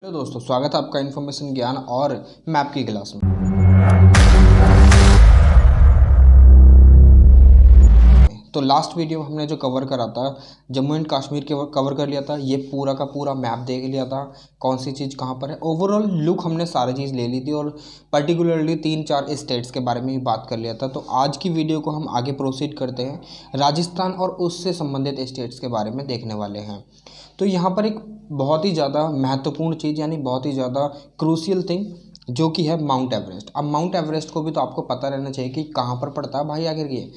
Hello दोस्तों, स्वागत है आपका इन्फॉर्मेशन ज्ञान और मैप की क्लास में। तो लास्ट वीडियो में हमने जो कवर करा था जम्मू एंड कश्मीर के कवर कर लिया था। ये पूरा का पूरा मैप देख लिया था, कौन सी चीज़ कहाँ पर है। ओवरऑल लुक हमने सारी चीज़ ले ली थी और पर्टिकुलरली 3-4 स्टेट्स के बारे में भी बात कर लिया था। तो आज की वीडियो को हम आगे प्रोसीड करते हैं, राजस्थान और उससे संबंधित स्टेट्स के बारे में देखने वाले हैं। तो यहाँ पर एक बहुत ही ज़्यादा महत्वपूर्ण चीज़ यानी बहुत ही ज़्यादा क्रूशियल थिंग जो कि है माउंट एवरेस्ट। अब माउंट एवरेस्ट को भी तो आपको पता रहना चाहिए कि कहाँ पर पड़ता है भाई आखिर ये।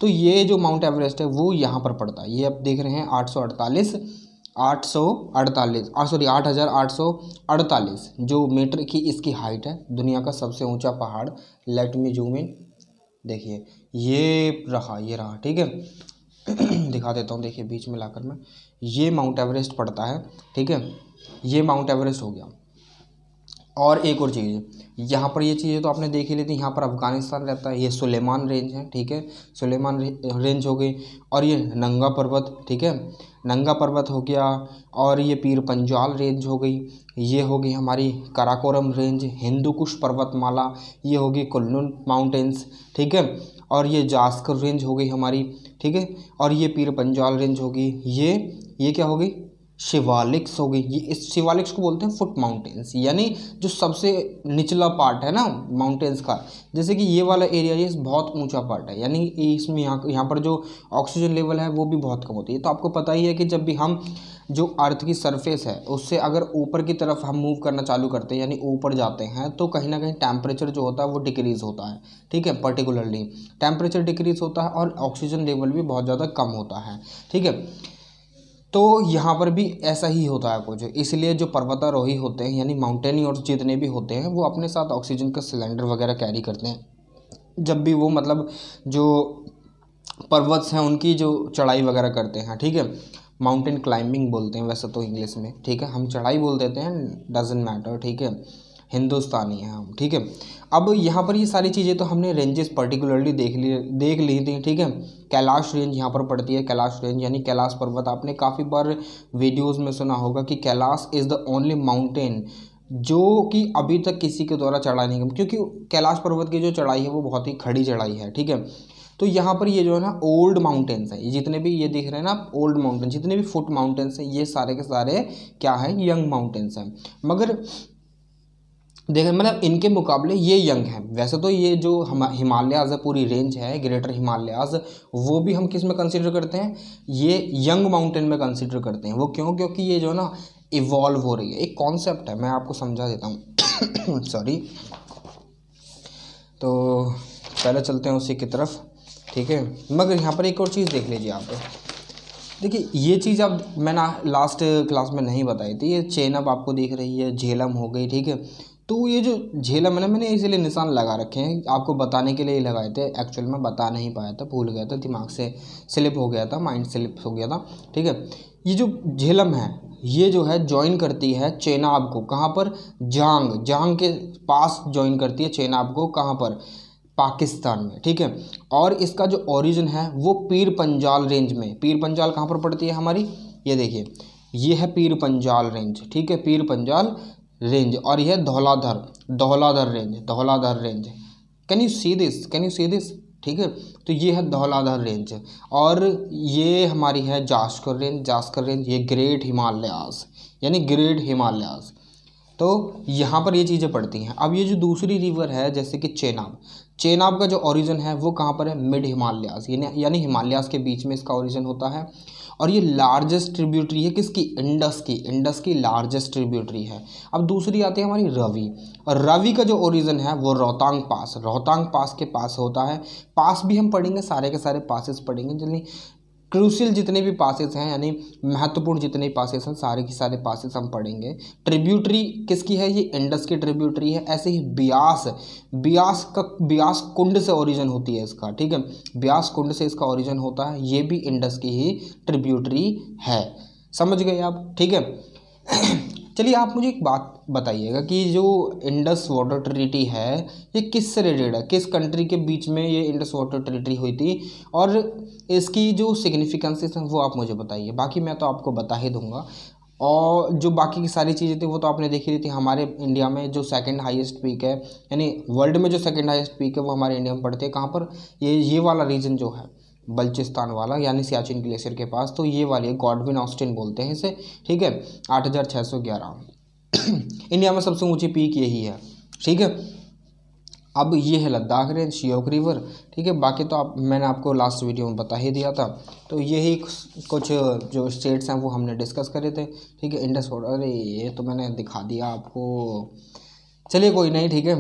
तो ये जो माउंट एवरेस्ट है वो यहाँ पर पड़ता है। ये आप देख रहे हैं 8,848 जो मीटर की इसकी हाइट है। दुनिया का सबसे ऊंचा पहाड़। Let me zoom in. देखिए ये रहा, ठीक है। दिखा देता हूँ, देखिए बीच में लाकर मैं, ये माउंट एवरेस्ट पड़ता है, ठीक है। ये माउंट एवरेस्ट हो गया। और एक और चीज़, यहाँ पर ये चीज़ें तो आपने देख ही ली थी। यहाँ पर अफगानिस्तान रहता है, ये सुलेमान रेंज है, ठीक है। सुलेमान रेंज हो गई। और ये नंगा पर्वत, ठीक है, नंगा पर्वत हो गया। और ये पीर पंजाल रेंज हो गई। ये होगी हमारी काराकोरम रेंज, हिंदू कुश पर्वतमाला, ये होगी कुल्लू माउंटेन्स, ठीक है। और ये जास्कर रेंज हो गई हमारी, ठीक है। और ये पीर पंजाल रेंज होगी। ये क्या होगी, शिवालिक्स हो गई। ये इस शिवालिक्स को बोलते हैं फुट माउंटेन्स, यानी जो सबसे निचला पार्ट है ना माउंटेन्स का। जैसे कि ये वाला एरिया ये बहुत ऊंचा पार्ट है, यानी इसमें यहाँ पर जो ऑक्सीजन लेवल है वो भी बहुत कम होती है। तो आपको पता ही है कि जब भी हम जो अर्थ की सरफेस है उससे अगर ऊपर की तरफ हम मूव करना चालू करते हैं यानी ऊपर जाते हैं तो कहीं ना कहीं टेम्परेचर जो होता है वो डिक्रीज़ होता है, ठीक है। पर्टिकुलरली टेम्परेचर डिक्रीज़ होता है और ऑक्सीजन लेवल भी बहुत ज़्यादा कम होता है, ठीक है। तो यहाँ पर भी ऐसा ही होता है कुछ, इसलिए जो पर्वतारोही होते हैं यानी माउंटेनियर्स जितने भी होते हैं वो अपने साथ ऑक्सीजन का सिलेंडर वगैरह कैरी करते हैं जब भी वो मतलब जो पर्वत हैं उनकी जो चढ़ाई वगैरह करते हैं, ठीक है। माउंटेन क्लाइंबिंग बोलते हैं वैसे तो इंग्लिश में, ठीक है। हम चढ़ाई बोल देते हैं, डजेंट मैटर, ठीक है। हिंदुस्तानी हैं हम, ठीक है। अब यहाँ पर ये सारी चीज़ें तो हमने रेंजेस पर्टिकुलरली देख ली थी, ठीक है। कैलाश रेंज यहाँ पर पड़ती है। कैलाश रेंज यानी कैलाश पर्वत, आपने काफ़ी बार वीडियोस में सुना होगा कि Kailash is the only mountain जो कि अभी तक किसी के द्वारा चढ़ा नहीं गया, क्योंकि कैलाश पर्वत की जो चढ़ाई है वो बहुत ही खड़ी चढ़ाई है, ठीक है। तो यहाँ पर ये जो है ना ओल्ड माउंटेन्स हैं, ये जितने भी ये दिख रहे हैं ना ओल्ड माउंटेन, जितने भी फुट माउंटेन्स हैं ये सारे के सारे क्या हैं, यंग माउंटेन्स हैं। मगर देखें मतलब इनके मुकाबले ये यंग हैं। वैसे तो ये जो हिमालयाज़ है, पूरी रेंज है ग्रेटर हिमालयाज़, वो भी हम किस में कंसिडर करते हैं, ये यंग माउंटेन में कंसिडर करते हैं। वो क्यों, क्योंकि ये जो है ना इवॉल्व हो रही है। एक कॉन्सेप्ट है, मैं आपको समझा देता हूँ। सॉरी। तो पहले चलते हैं उसी की तरफ, ठीक है। मगर यहाँ पर एक और चीज़ देख लीजिए आप। देखिए ये चीज़ अब मैंने लास्ट क्लास में नहीं बताई थी। ये चेनाब आपको दिख रही है, झेलम हो गई, ठीक है। तो ये जो झेलम है ना, मैंने इसीलिए निशान लगा रखे हैं, आपको बताने के लिए ही लगाए थे। एक्चुअल में बता नहीं पाया था, भूल गया था, दिमाग से स्लिप हो गया था, माइंड स्लिप हो गया था, ठीक है। ये जो झेलम है ये जो है ज्वाइन करती है चेनाब को, कहाँ पर, जांग के पास ज्वाइन करती है चेनाब को, कहाँ पर, पाकिस्तान में, ठीक है। और इसका जो ओरिजिन है वो पीर पंजाल रेंज में। पीर पंजाल कहाँ पर पड़ती है हमारी, ये देखिए ये है पीर पंजाल रेंज, ठीक है, पीर पंजाल रेंज। और यह Dhauladhar range. Can you see this, ठीक है। तो ये है धौलाधर रेंज और ये हमारी है जास्कर रेंज। ये ग्रेट हिमालयाज़ यानी ग्रेट हिमालयाज़। तो यहाँ पर ये चीज़ें पड़ती हैं। अब ये जो दूसरी रिवर है जैसे कि चेनाब का जो ओरिजिन है वो कहाँ पर है, मिड हिमालयाज़ यानी हिमालयाज़ के बीच में इसका ओरिजिन होता है। और ये लार्जेस्ट ट्रिब्यूटरी है किसकी, इंडस की लार्जेस्ट ट्रिब्यूटरी है। अब दूसरी आती है हमारी रवि, और रवि का जो ओरिजिन है वो रोहतांग पास के पास होता है। पास भी हम पढ़ेंगे, सारे के सारे पासेस पढ़ेंगे, जल्दी क्रूशियल जितने भी पासेस हैं यानी महत्वपूर्ण जितने पासेस हैं सारे के सारे पासेस हम पढ़ेंगे। ट्रिब्यूटरी किसकी है, ये इंडस की ट्रिब्यूटरी है। ऐसे ही ब्यास कुंड से ओरिजिन होती है इसका, ठीक है। ब्यास कुंड से इसका ओरिजिन होता है, ये भी इंडस की ही ट्रिब्यूटरी है। समझ गए आप, ठीक है। चलिए आप मुझे एक बात बताइएगा कि जो इंडस वाटर ट्रीटी है ये किससे रिलेटेड है, किस कंट्री के बीच में ये इंडस वाटर ट्रीटी हुई थी, और इसकी जो सिग्निफिकेंसेस हैं वो आप मुझे बताइए। बाकी मैं तो आपको बता ही दूंगा। और जो बाकी की सारी चीज़ें थी वो तो आपने देखी रही थी। हमारे इंडिया में जो सेकंड हाईएस्ट पीक है, यानी वर्ल्ड में जो सेकंड हाईएस्ट पीक है वो हमारे इंडिया में पड़ते हैं कहाँ पर, ये वाला रीजन जो है बल्चिस्तान वाला, यानी सियाचिन ग्लेशियर के पास। तो ये वाली है, गॉडविन ऑस्टिन बोलते हैं इसे, ठीक है, 8611 इंडिया में सबसे ऊंची पीक यही है, ठीक है। अब ये है लद्दाख रेंज, शियोक रिवर, ठीक है। बाकी तो मैंने आपको लास्ट वीडियो में बता ही दिया था। तो यही कुछ जो स्टेट्स हैं वो हमने डिस्कस करे थे, ठीक है। इंडस वाटर, अरे ये तो मैंने दिखा दिया आपको, चलिए कोई नहीं, ठीक है।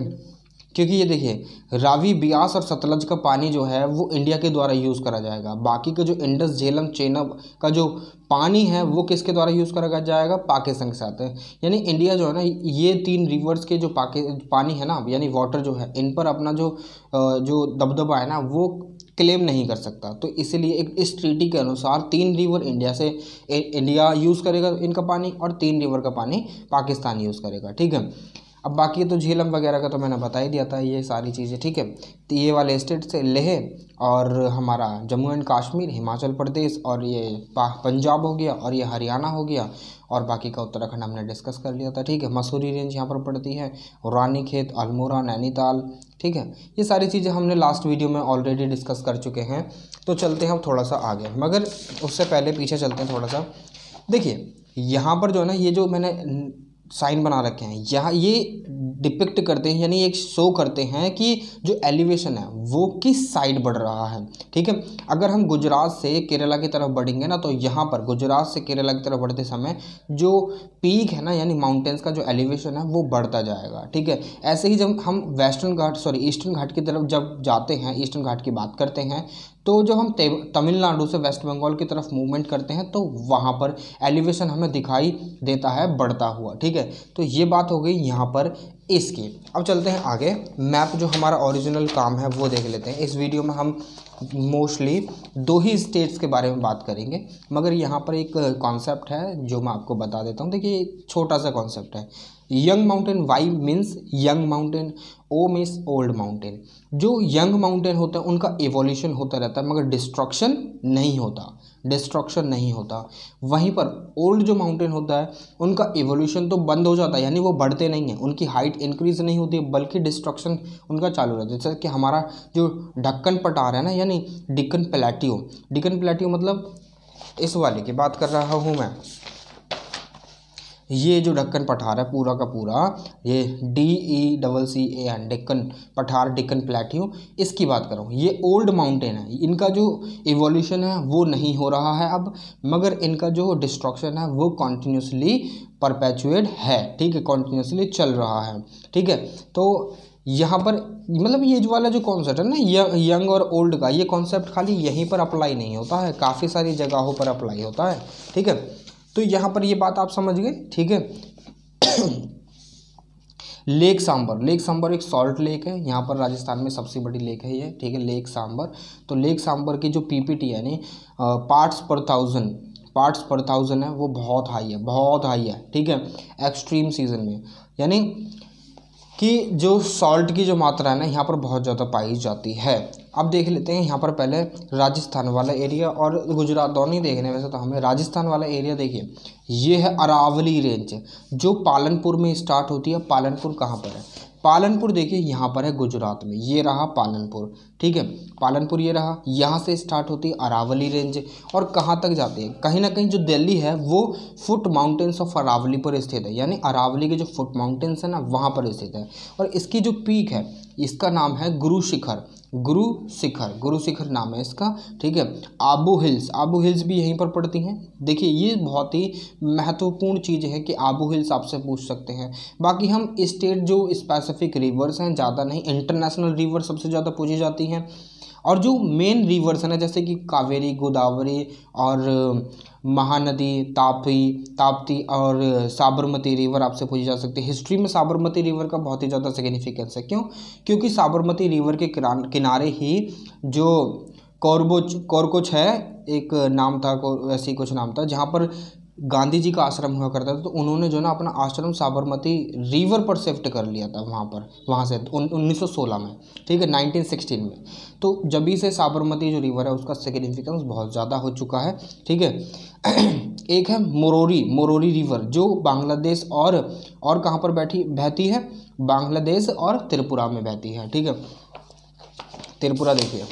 क्योंकि ये देखिए रावी, ब्यास और सतलज का पानी जो है वो इंडिया के द्वारा यूज़ करा जाएगा। बाकी का जो इंडस, झेलम, चेनाब का जो पानी है वो किसके द्वारा यूज़ करा जाएगा, पाकिस्तान के साथ है। यानी इंडिया जो है ना, ये 3 रिवर्स के जो पानी है ना, यानी वाटर जो है, इन पर अपना जो दबदबा है ना वो क्लेम नहीं कर सकता। तो इसीलिए इस ट्रीटी के अनुसार 3 रिवर इंडिया यूज़ करेगा इनका पानी, और 3 रिवर का पानी पाकिस्तान यूज़ करेगा, ठीक है। अब बाकी तो झेलम वगैरह का तो मैंने बता ही दिया था, ये सारी चीज़ें, ठीक है। तो ये वाले स्टेट से लेह और हमारा जम्मू एंड कश्मीर, हिमाचल प्रदेश, और ये पंजाब हो गया, और ये हरियाणा हो गया, और बाकी का उत्तराखंड हमने डिस्कस कर लिया था, ठीक है। मसूरी रेंज यहाँ पर पड़ती है, रानीखेत, अल्मोड़ा, नैनीताल, ठीक है। ये सारी चीज़ें हमने लास्ट वीडियो में ऑलरेडी डिस्कस कर चुके हैं। तो चलते हैं हम थोड़ा सा आगे, मगर उससे पहले पीछे चलते हैं थोड़ा सा। देखिए यहाँ पर जो है ना, ये जो मैंने साइन बना रखे हैं यहाँ, ये डिपिक्ट करते हैं, यानी एक शो करते हैं कि जो एलिवेशन है वो किस साइड बढ़ रहा है, ठीक है। अगर हम गुजरात से केरला की तरफ बढ़ेंगे ना, तो यहाँ पर गुजरात से केरला की तरफ बढ़ते समय जो पीक है ना, यानी माउंटेन्स का जो एलिवेशन है वो बढ़ता जाएगा, ठीक है। ऐसे ही जब हम ईस्टर्न घाट की तरफ जब जाते हैं, ईस्टर्न घाट की बात करते हैं, तो जब हम तमिलनाडु से वेस्ट बंगाल की तरफ मूवमेंट करते हैं तो वहाँ पर एलिवेशन हमें दिखाई देता है बढ़ता हुआ, ठीक है। तो ये बात हो गई यहाँ पर इसकी। अब चलते हैं आगे, मैप जो हमारा ओरिजिनल काम है वो देख लेते हैं। इस वीडियो में हम मोस्टली 2 ही स्टेट्स के बारे में बात करेंगे, मगर यहाँ पर एक कॉन्सेप्ट है जो मैं आपको बता देता हूँ। देखिए छोटा सा कॉन्सेप्ट है, young mountain, Y means young mountain, O means old mountain. जो यंग माउंटेन होता है उनका एवोल्यूशन होता रहता है, मगर डिस्ट्रक्शन नहीं होता। वहीं पर ओल्ड जो माउंटेन होता है उनका एवोल्यूशन तो बंद हो जाता है, यानी वो बढ़ते नहीं हैं, उनकी हाइट इंक्रीज नहीं होती, बल्कि डिस्ट्रक्शन उनका चालू रहता है। जैसे कि हमारा जो ढक्कन पठार है ना, यानी डिकन प्लेट्यू मतलब इस वाले की बात कर रहा हूँ मैं। ये जो ढक्कन पठार है पूरा का पूरा, ये DECCAN डेक्कन पठार, डेक्कन प्लेट्यू, इसकी बात कर रहा हूँ। ये ओल्ड माउंटेन है, इनका जो इवोल्यूशन है वो नहीं हो रहा है अब, मगर इनका जो डिस्ट्रक्शन है वो कॉन्टिन्यूसली परपेचुएट है, ठीक है, कॉन्टिन्यूसली चल रहा है, ठीक है। तो यहाँ पर मतलब ये जो वाला जो कॉन्सेप्ट है ना, यंग और ओल्ड का, ये कॉन्सेप्ट खाली यहीं पर अप्लाई नहीं होता है, काफ़ी सारी जगहों पर अप्लाई होता है, ठीक है। तो यहाँ पर ये बात आप समझ गए, ठीक है। लेक सांबर एक सॉल्ट लेक है, यहाँ पर राजस्थान में सबसे बड़ी लेक है ये, ठीक है, लेक सांबर। तो लेक सांबर की जो PPT यानी पार्ट्स पर थाउजेंड है वो बहुत हाई है, ठीक है, एक्सट्रीम सीजन में, यानी कि जो सॉल्ट की जो मात्रा है ना यहाँ पर बहुत ज़्यादा पाई जाती है। अब देख लेते हैं यहाँ पर पहले राजस्थान वाला एरिया और गुजरात दोनों ही देखने, वैसे तो हमें राजस्थान वाला एरिया देखिए, ये है अरावली रेंज जो पालनपुर में स्टार्ट होती है। पालनपुर कहाँ पर है, पालनपुर देखिए यहाँ पर है गुजरात में, ये रहा पालनपुर, ठीक है, पालनपुर ये रहा, यहाँ से स्टार्ट होती है अरावली रेंज, और कहाँ तक जाती है, कहीं ना कहीं जो दिल्ली है वो फुट माउंटेन्स ऑफ अरावली पर स्थित है, यानी अरावली के जो फुट माउंटेन्स है ना वहाँ पर स्थित है। और इसकी जो पीक है इसका नाम है गुरु शिखर नाम है इसका, ठीक है। आबू हिल्स भी यहीं पर पड़ती हैं। देखिए ये बहुत ही महत्वपूर्ण चीज़ है कि आबू हिल्स आपसे पूछ सकते हैं। बाकी हम स्टेट जो स्पेसिफिक रिवर्स हैं ज़्यादा नहीं, इंटरनेशनल रिवर सबसे ज़्यादा पूछी जाती हैं, और जो मेन रिवर्स है ना जैसे कि कावेरी, गोदावरी और महानदी, ताप्ती और साबरमती रिवर आपसे पूछी जा सकती है। हिस्ट्री में साबरमती रिवर का बहुत ही ज़्यादा सिग्निफिकेंस है, क्यों, क्योंकि साबरमती रिवर के किनारे ही जो कोरकोच है, एक नाम था, ऐसी कुछ नाम था, जहाँ पर गांधी जी का आश्रम हुआ करता था। तो उन्होंने जो ना अपना आश्रम साबरमती रिवर पर शिफ्ट कर लिया था वहाँ से 1916 में, ठीक है, 1916 में। तो जब से साबरमती जो रिवर है उसका सिग्निफिकेंस बहुत ज़्यादा हो चुका है, ठीक है। एक है मोरोरी, मोरोरी रिवर जो बांग्लादेश और कहाँ पर बहती है, बांग्लादेश और त्रिपुरा में बहती है, ठीक है। त्रिपुरा देखिए,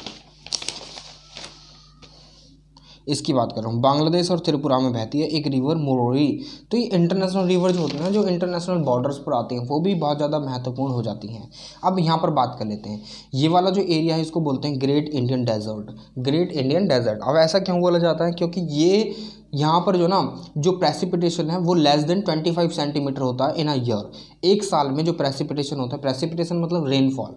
इसकी बात कर रहा हूँ, बांग्लादेश और त्रिपुरा में बहती है एक रिवर मोरोरी। तो ये इंटरनेशनल रिवर जो होते हैं, जो इंटरनेशनल बॉर्डर्स पर आते हैं, वो भी बहुत ज़्यादा महत्वपूर्ण हो जाती हैं। अब यहाँ पर बात कर लेते हैं, ये वाला जो एरिया है इसको बोलते हैं great Indian desert, great Indian desert. अब ऐसा क्यों बोला जाता है, क्योंकि ये यहाँ पर जो ना जो प्रेसिपिटेशन है वो लेस देन 25 सेंटीमीटर होता है इन अ ईयर। एक साल में जो प्रेसिपिटेशन होता है, प्रेसिपिटेशन मतलब रेनफॉल,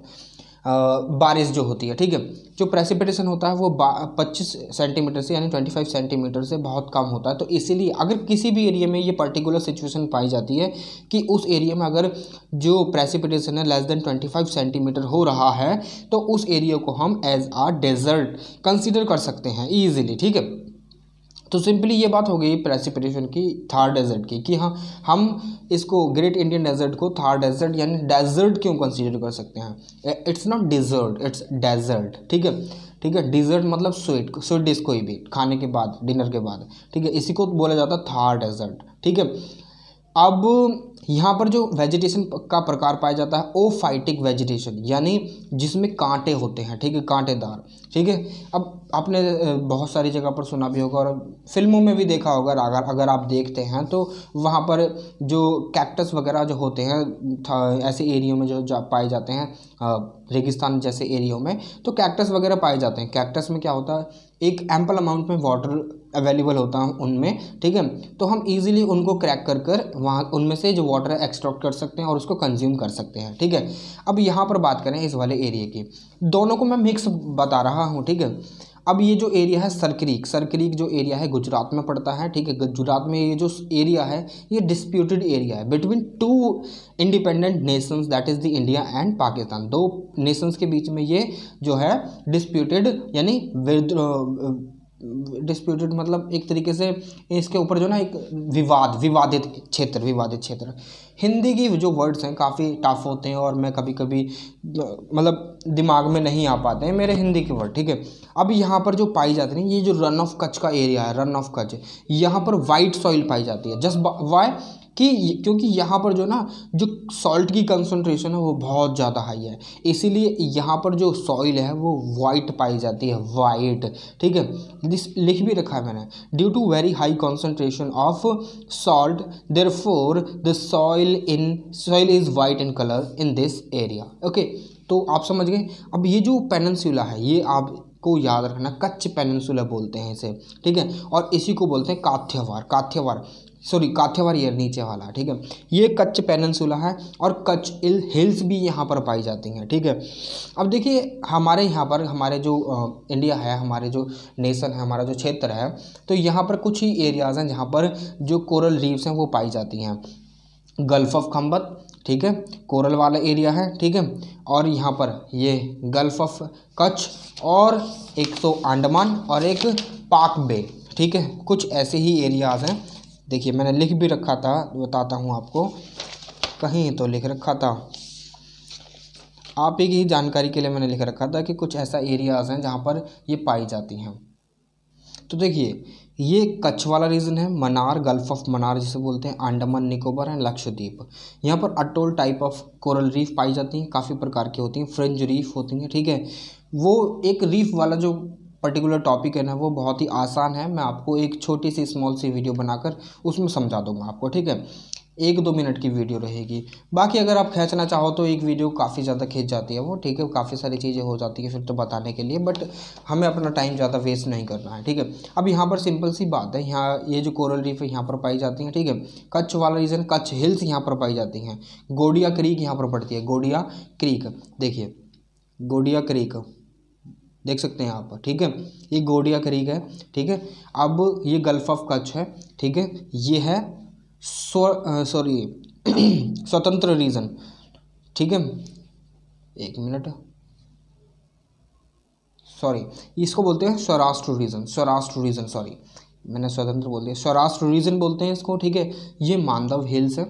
बारिश जो होती है, ठीक है, जो प्रेसिपिटेशन होता है वो 25 सेंटीमीटर से यानी 25 सेंटीमीटर से बहुत कम होता है। तो इसीलिए अगर किसी भी एरिया में ये पर्टिकुलर सिचुएशन पाई जाती है कि उस एरिया में अगर जो प्रेसिपिटेशन है लेस देन 25 सेंटीमीटर हो रहा है, तो उस एरिया को हम एज आ डेजर्ट कंसिडर कर सकते हैं ईजिली, ठीक है। तो सिंपली ये बात हो गई प्रेसिपिटेशन की, थार डेजर्ट की, कि हाँ हम इसको ग्रेट इंडियन डेजर्ट को थार डेजर्ट यानी डेजर्ट क्यों कंसीडर कर सकते हैं। It's not dessert, it's desert, ठीक है, ठीक है। डिजर्ट मतलब स्वीट डिश कोई भी खाने के बाद, डिनर के बाद, ठीक है, इसी को बोला जाता है थार डेजर्ट, ठीक है। अब यहाँ पर जो वेजिटेशन का प्रकार पाया जाता है ओफाइटिक वेजिटेशन, यानी जिसमें कांटे होते हैं, ठीक है, कांटेदार, ठीक है। अब आपने बहुत सारी जगह पर सुना भी होगा और फिल्मों में भी देखा होगा, अगर आप देखते हैं तो वहाँ पर जो कैक्टस वगैरह जो होते हैं ऐसे एरियो में जो पाए जाते हैं, रेगिस्तान जैसे एरियो में, तो कैक्टस वगैरह पाए जाते हैं। कैक्टस में क्या होता है, एक एम्पल अमाउंट में वाटर अवेलेबल होता है उनमें, ठीक है। तो हम इजीली उनको क्रैक कर वहाँ उनमें से जो वाटर है एक्सट्रैक्ट कर सकते हैं और उसको कंज्यूम कर सकते हैं, ठीक है। अब यहाँ पर बात करें इस वाले एरिया की, दोनों को मैं मिक्स बता रहा हूँ, ठीक है। अब ये जो एरिया है सरक्रीक जो एरिया है गुजरात में पड़ता है, ठीक है। गुजरात में ये जो एरिया है ये डिस्प्यूटेड एरिया है between two independent Nations, that is the India and Pakistan. दो नेशंस के बीच में ये जो है डिस्प्यूटेड यानी डिस्प्यूटेड मतलब एक तरीके से इसके ऊपर जो ना एक विवादित क्षेत्र। हिंदी की जो वर्ड्स हैं काफ़ी टफ होते हैं और मैं कभी कभी मतलब दिमाग में नहीं आ पाते हैं मेरे हिंदी के वर्ड, ठीक है। अब यहाँ पर जो पाई जाती है ये जो रन ऑफ कच्छ का एरिया है, रन ऑफ कच्छ, यहाँ पर वाइट सॉइल पाई जाती है। जस्ट वाई क्योंकि यहाँ पर जो ना जो सॉल्ट की कंसंट्रेशन है वो बहुत ज़्यादा हाई है, इसीलिए यहाँ पर जो सॉइल है वो वाइट पाई जाती है, वाइट, ठीक है। लिख भी रखा है मैंने, due to very high concentration of salt therefore the soil is white in colour in this area, okay. तो आप समझ गए। अब ये जो पेनिनसुला है ये आपको याद रखना, कच्छ पेनिनसुला बोलते हैं इसे, ठीक है। और इसी को बोलते हैं काठियावाड़ ये नीचे वाला, ठीक है। ये कच्छ पेनिनसुला है और कच्छ हिल्स भी यहाँ पर पाई जाती हैं, ठीक है। अब देखिए हमारे यहाँ पर हमारे जो इंडिया है, हमारे जो नेशन है, हमारा जो क्षेत्र है, तो यहाँ पर कुछ ही एरियाज़ हैं जहाँ पर जो कोरल रीफ्स हैं वो पाई जाती हैं। गल्फ ऑफ खंबत, ठीक है, कोरल वाला एरिया है, ठीक है। और यहाँ पर ये गल्फ ऑफ कच्छ और एक तो अंडमान और एक पाक बे, ठीक है। कुछ ऐसे ही एरियाज़ हैं। देखिए मैंने लिख भी रखा था, बताता हूँ आपको, कहीं तो लिख रखा था, आप ही जानकारी के लिए मैंने लिख रखा था कि कुछ ऐसा एरियाज़ हैं जहाँ पर ये पाई जाती हैं। तो देखिए ये कच्छ वाला रीजन है, मन्नार, गल्फ ऑफ मन्नार जिसे बोलते हैं, अंडमान निकोबार एंड लक्षद्वीप। यहाँ पर atoll type of coral reef पाई जाती हैं, काफ़ी प्रकार की होती हैं, फ्रिंज रीफ होती हैं, ठीक है। वो एक रीफ वाला जो पर्टिकुलर टॉपिक है ना वो बहुत ही आसान है, मैं आपको एक छोटी सी स्मॉल सी वीडियो बनाकर उसमें समझा दूंगा आपको, ठीक है। 1-2 मिनट की वीडियो रहेगी। बाकी अगर आप खींचना चाहो तो एक वीडियो काफ़ी ज़्यादा खींच जाती है वो, ठीक है, काफ़ी सारी चीज़ें हो जाती है फिर तो बताने के लिए, बट हमें अपना टाइम ज़्यादा वेस्ट नहीं करना है, ठीक है। अब यहाँ पर सिंपल सी बात है, यहाँ ये जो कोरल रीफ है यहाँ पर पाई जाती हैं, ठीक है। कच्छ वाला रीजन, कच्छ हिल्स यहाँ पर पाई जाती हैं। गोडिया क्रीक यहाँ पर पड़ती है, गोडिया क्रीक, देखिए गोडिया क्रीक देख सकते हैं आप, ठीक है, ये गोडिया क्रीक है, ठीक है। अब ये गल्फ ऑफ कच्छ है, ठीक है, ये है स्वतंत्र रीजन, ठीक है। एक मिनट, सॉरी, इसको बोलते हैं स्वराष्ट्र रीजन, सॉरी मैंने स्वतंत्र बोल दिया, स्वराष्ट्र रीजन बोलते हैं इसको, ठीक है। ये मांडव हिल्स है,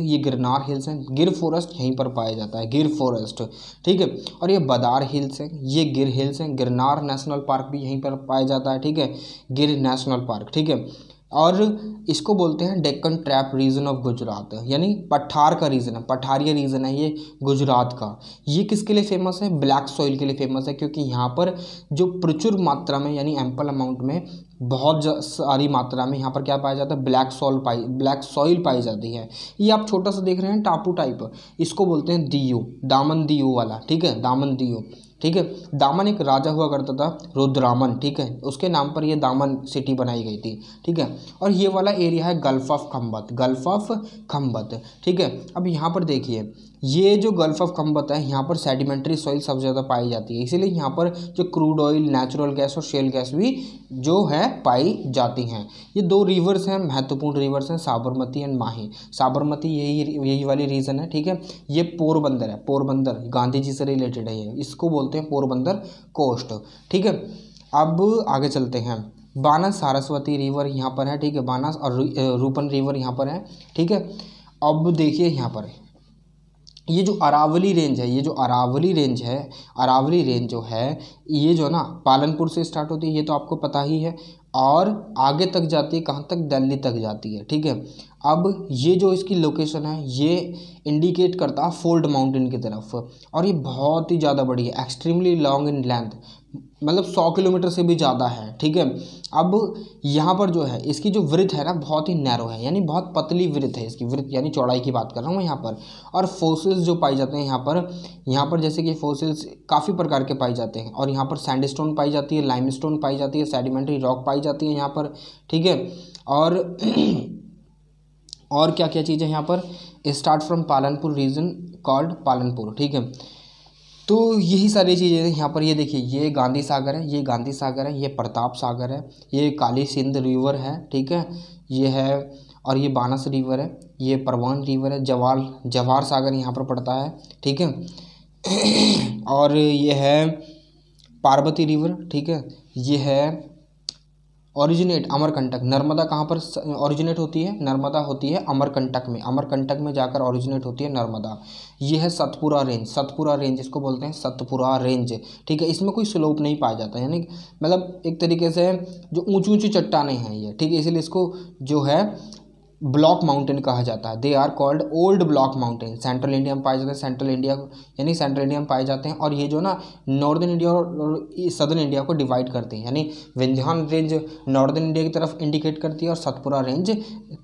ये गिरनार हिल्स हैं, गिर फॉरेस्ट यहीं पर पाया जाता है, गिर फॉरेस्ट, ठीक है। और ये बदार हिल्स है, ये गिर हिल्स हैं, गिरनार नेशनल पार्क भी यहीं पर पाया जाता है, ठीक है, गिर नेशनल पार्क, ठीक है। और इसको बोलते हैं Deccan trap region of Gujarat, यानी पठार का रीजन है, पठारिया रीजन है ये गुजरात का। ये किसके लिए फेमस है? ब्लैक सॉइल के लिए फेमस है, क्योंकि यहाँ पर जो प्रचुर मात्रा में यानी एम्पल अमाउंट में बहुत सारी मात्रा में यहाँ पर क्या पाया जाता है? ब्लैक सॉइल पाई जाती है। ये आप छोटा सा देख रहे हैं टापू टाइप, इसको बोलते हैं दीयू, दामन दीयू वाला, ठीक है, दामन दीयू, ठीक है। दामन एक राजा हुआ करता था रुद्रामन, ठीक है, उसके नाम पर ये दामन सिटी बनाई गई थी, ठीक है। और ये वाला एरिया है गल्फ ऑफ खंबत, ठीक है। अब यहाँ पर देखिए, ये जो गल्फ ऑफ खंबत है, यहाँ पर सेडिमेंट्री सॉइल सबसे ज़्यादा पाई जाती है, इसीलिए यहाँ पर जो क्रूड ऑयल, नेचुरल गैस और शेल गैस भी जो है पाई जाती हैं। ये दो रिवर्स हैं, महत्वपूर्ण रिवर्स हैं, साबरमती एंड माही। साबरमती यही वाली रीजन है, ठीक है। ये पोरबंदर है, पोरबंदर गांधी जी से रिलेटेड है ये, इसको बोलते हैं पोरबंदर कोस्ट, ठीक है। अब आगे चलते हैं, बानस सारस्वती रिवर यहाँ पर है, ठीक है, बानस और रूपन रिवर यहाँ पर है, ठीक है। अब देखिए यहाँ पर ये जो अरावली रेंज है, अरावली रेंज जो है, ये जो ना पालनपुर से स्टार्ट होती है, ये तो आपको पता ही है, और आगे तक जाती है, कहाँ तक? दिल्ली तक जाती है, ठीक है। अब ये जो इसकी लोकेशन है, ये इंडिकेट करता है फोल्ड माउंटेन की तरफ, और ये बहुत ही ज़्यादा बड़ी है, एक्सट्रीमली लॉन्ग इन लेंथ, मतलब 100 किलोमीटर से भी ज़्यादा है, ठीक है। अब यहाँ पर जो है इसकी जो वृत्त है ना, बहुत ही नैरो है, यानी बहुत पतली वृत्त है इसकी, वृत्त यानी चौड़ाई की बात कर रहा हूँ यहाँ पर। और फोसिल्स जो पाए जाते हैं यहाँ पर जैसे कि फोसिल्स काफ़ी प्रकार के पाए जाते हैं, और यहाँ पर सैंडस्टोन पाई जाती है, लाइमस्टोन पाई जाती है, सेडिमेंट्री रॉक पाई जाती है यहाँ पर, ठीक है। और क्या क्या चीज़ें यहाँ पर? Start from Palanpur reason called Palanpur, ठीक है। तो यही सारी चीज़ें यहाँ पर, ये देखिए, ये गांधी सागर है, ये प्रताप सागर है, ये काली सिंध रिवर है, ठीक है, ये है, और ये बानस रिवर है, ये परवान रिवर है, जवाहर सागर यहाँ पर पड़ता है, ठीक है। और ये है पार्वती रिवर, ठीक है, ये है ओरिजिनेट अमरकंटक। नर्मदा कहाँ पर ओरिजिनेट होती है? नर्मदा होती है अमरकंटक में जाकर ओरिजिनेट होती है नर्मदा। ये है सतपुरा रेंज इसको बोलते हैं, सतपुरा रेंज, ठीक है। इसमें कोई स्लोप नहीं पाया जाता, यानी मतलब एक तरीके से जो ऊंची ऊंची चट्टानें हैं ये, ठीक है, इसलिए इसको जो है ब्लॉक माउंटेन कहा जाता है। They are called old block mountain. Central India में पाए जाते हैं, सेंट्रल इंडिया में पाए जाते हैं, और ये जो ना नॉर्दर्न इंडिया और सदर्न इंडिया को डिवाइड करते हैं, यानी विंध्यान रेंज नॉर्दर्न इंडिया की तरफ इंडिकेट करती है, और सतपुरा रेंज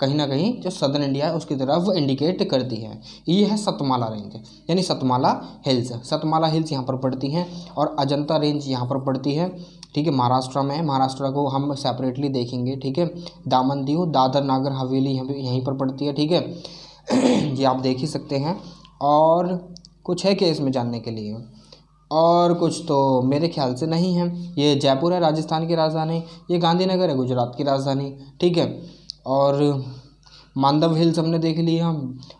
कहीं ना कहीं जो सदर्न इंडिया है उसकी तरफ इंडिकेट करती है। ये है सतमाला रेंज, यानी सतमाला हिल्स यहाँ पर पड़ती हैं, और अजंता रेंज यहाँ पर पड़ती है, ठीक है, महाराष्ट्र में है। महाराष्ट्र को हम सेपरेटली देखेंगे, ठीक है। दामन दीव, दादर नागर हवेली यहीं पर पड़ती है, ठीक है। ये आप देख ही सकते हैं। और कुछ है क्या इसमें जानने के लिए? और कुछ तो मेरे ख्याल से नहीं है। ये जयपुर है राजस्थान की राजधानी, ये गांधीनगर है गुजरात की राजधानी, ठीक है। और मांडव हिल्स हमने देख लिया,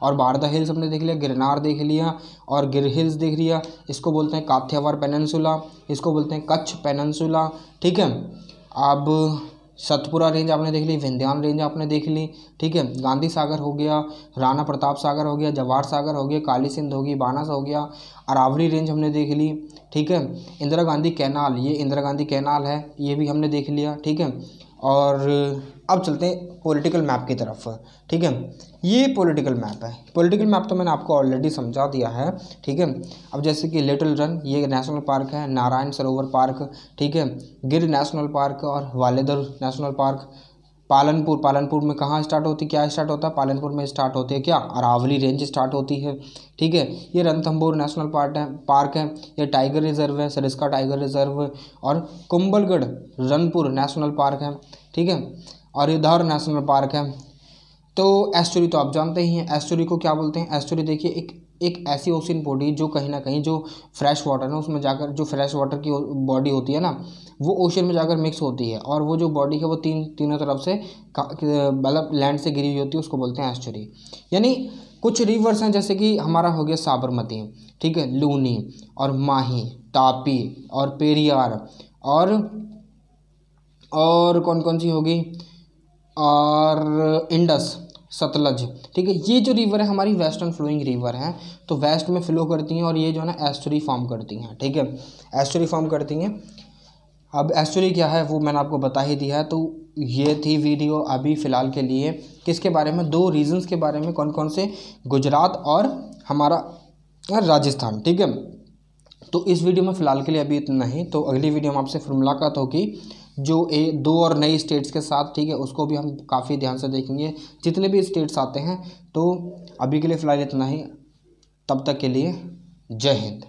और बारदा हिल्स हमने देख लिया, गिरनार देख लिया, और गिर हिल्स देख लिया। इसको बोलते हैं काठियावाड़ पेनिनसुला, इसको बोलते हैं कच्छ पेनिनसुला, ठीक है। अब सतपुरा रेंज आपने देख ली, विंध्यान रेंज आपने देख ली, ठीक है। गांधी सागर हो गया, राणा प्रताप सागर हो गया, जवाहर सागर हो गया, काली सिंध होगी, बानस हो गया, अरावली रेंज हमने देख ली, ठीक है। इंदिरा गांधी कैनाल, ये इंदिरा गांधी कैनाल है, ये भी हमने देख लिया, ठीक है। और अब चलते हैं पॉलिटिकल मैप की तरफ, ठीक है। ये पॉलिटिकल मैप है, पॉलिटिकल मैप तो मैंने आपको ऑलरेडी समझा दिया है, ठीक है। अब जैसे कि लिटिल रन, ये नेशनल पार्क है, नारायण सरोवर पार्क, ठीक है, गिर नेशनल पार्क और वालेदर नेशनल पार्क। पालनपुर में कहाँ स्टार्ट होती, क्या स्टार्ट होता है? पालनपुर में स्टार्ट होती है क्या? अरावली रेंज स्टार्ट होती है, ठीक है। ये रणथंभौर नेशनल पार्क है, ये टाइगर रिजर्व है, सरिस्का टाइगर रिजर्व, और कुंभलगढ़ रनपुर नेशनल पार्क है, ठीक है, और ये धार नेशनल पार्क है। तो एस्चुरी तो आप जानते ही हैं, एस्चुरी को क्या बोलते हैं? एस्चुरी देखिए एक ऐसी ओशन बॉडी जो कहीं ना कहीं जो फ्रेश वाटर है उसमें जाकर, जो फ्रेश वाटर की बॉडी होती है ना, वो ओशन में जाकर मिक्स होती है, और वो जो बॉडी है वो तीनों तरफ से मतलब लैंड से गिरी हुई होती है, उसको बोलते हैं एस्चुरी। यानी कुछ रिवर्स हैं, जैसे कि हमारा हो गया साबरमती, ठीक है, लूनी और माही, तापी और पेरियार, और कौन कौन सी होगी, और इंडस, सतलज, ठीक है। ये जो रिवर है हमारी वेस्टर्न फ्लोइंग रिवर हैं, तो वेस्ट में फ्लो करती हैं, और ये जो है ना एस्चुरी फॉर्म करती हैं, ठीक है, एस्चुरी फॉर्म करती हैं। अब एक्चुअली क्या है वो मैंने आपको बता ही दिया है। तो ये थी वीडियो अभी फ़िलहाल के लिए किसके बारे में, 2 रीजन्स के बारे में, कौन कौन से, गुजरात और हमारा राजस्थान, ठीक है। तो इस वीडियो में फ़िलहाल के लिए अभी इतना ही। तो अगली वीडियो में आपसे फिर मुलाकात होगी जो 2 और नई स्टेट्स के साथ, ठीक है। उसको भी हम काफ़ी ध्यान से देखेंगे जितने भी स्टेट्स आते हैं। तो अभी के लिए फ़िलहाल इतना ही, तब तक के लिए जय हिंद।